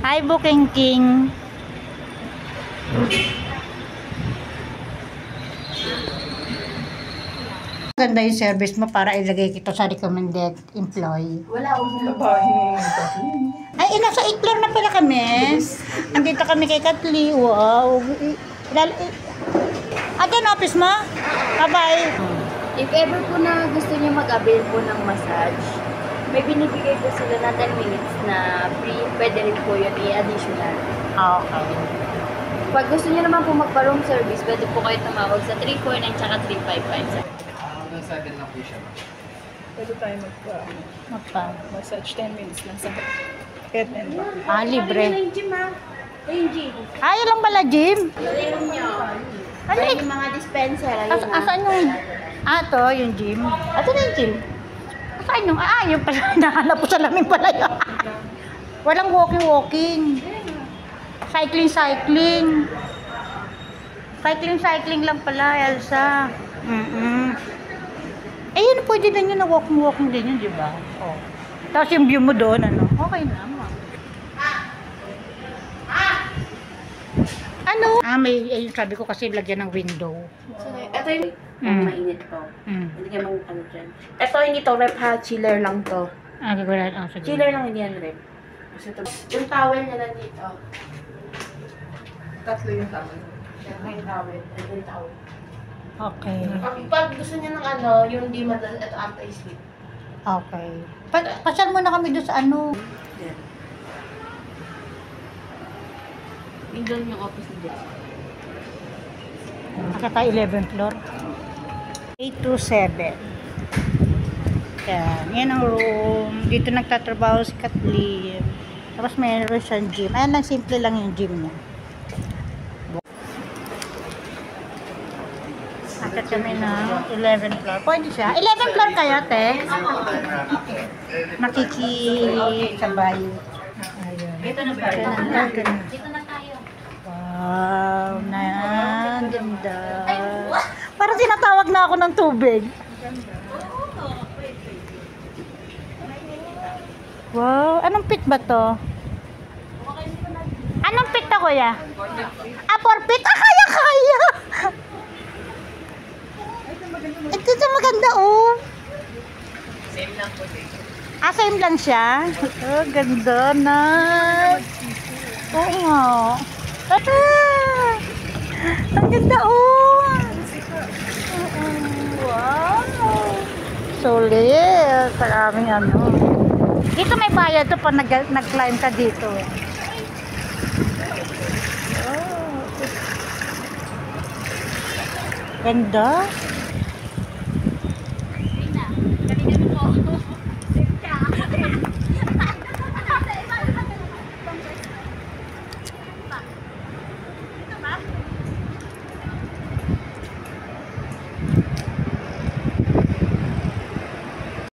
Hi, Booking King. Ganda yung service mo para ilagay kita sa recommended employee. Wala akong babae. Ay, nasa 8 floor na pala kami. Andito kami kay Katli. Wow. Ayan office mo? Bye-bye. If ever po na gusto niyo mag-avail po ng massage, may binibigay po sila na 10 minutes na free. Pwede rin po yun i-additional. Okay. Pag gusto niyo naman po magpa-room service, pwede po kayo tumawag sa 349 tsaka 355. Hanggang 7 lang po siya. Pwede tayo massage 10 minutes lang sa head and back. Libre. Yung gym ha? Yung gym. Yun lang pala, gym. Yung nyo. Ano Yung mga dispenser. Ayun ha. Asaan yung... to, yung gym. Ito na yung gym. Asaan yung... yung pala. Nahanap po sa lamin pala yun. Walang walking. Cycling lang pala, Elsa. Yun, pwede din yun na walking din yun, di ba? Oh. Tapos yung view mo doon, okay naman. May, sabi ko kasi lagyan ng window. Ito yung mainit to. Hindi ka ano dyan. Ito hindi to rep ha, chiller lang to. Gagawin. Sige. Chiller lang hindi yan rep. Kasi ito, yung towel niya nandito. Tatlo yung tama. Yung towel. Yung towel. Okay. Pag gusto niya ng yung di madal, ito anti-sleep. Okay. Pasyal muna kami doon sa Yan. Yung doon yung office ni Jessica. Nakata 11th floor. 827. Yan ang room. Dito nagtatrabaho si Kathleen. Tapos mayroon siyang gym. Ayan lang, simple lang yung gym niya. Akit kami na 11th floor. Pwede siya. 11th floor kayo, te? Nakikisabay. Ayun. Dito na ba? Dito na tayo. Wow, ganda. Parang tinatawag na ako ng tubig. Wow, anong pit ba to? Anong pit to, kuya? 4 pit? Kaya! Ito sa maganda, oh. Same lang po dito. Same lang siya? Oh, ganda, nice. Oo nga. Ang ganda, oh. Wow. Solid. Maraming Dito may bayad to pag nag-climb ka dito. Oh. Ganda.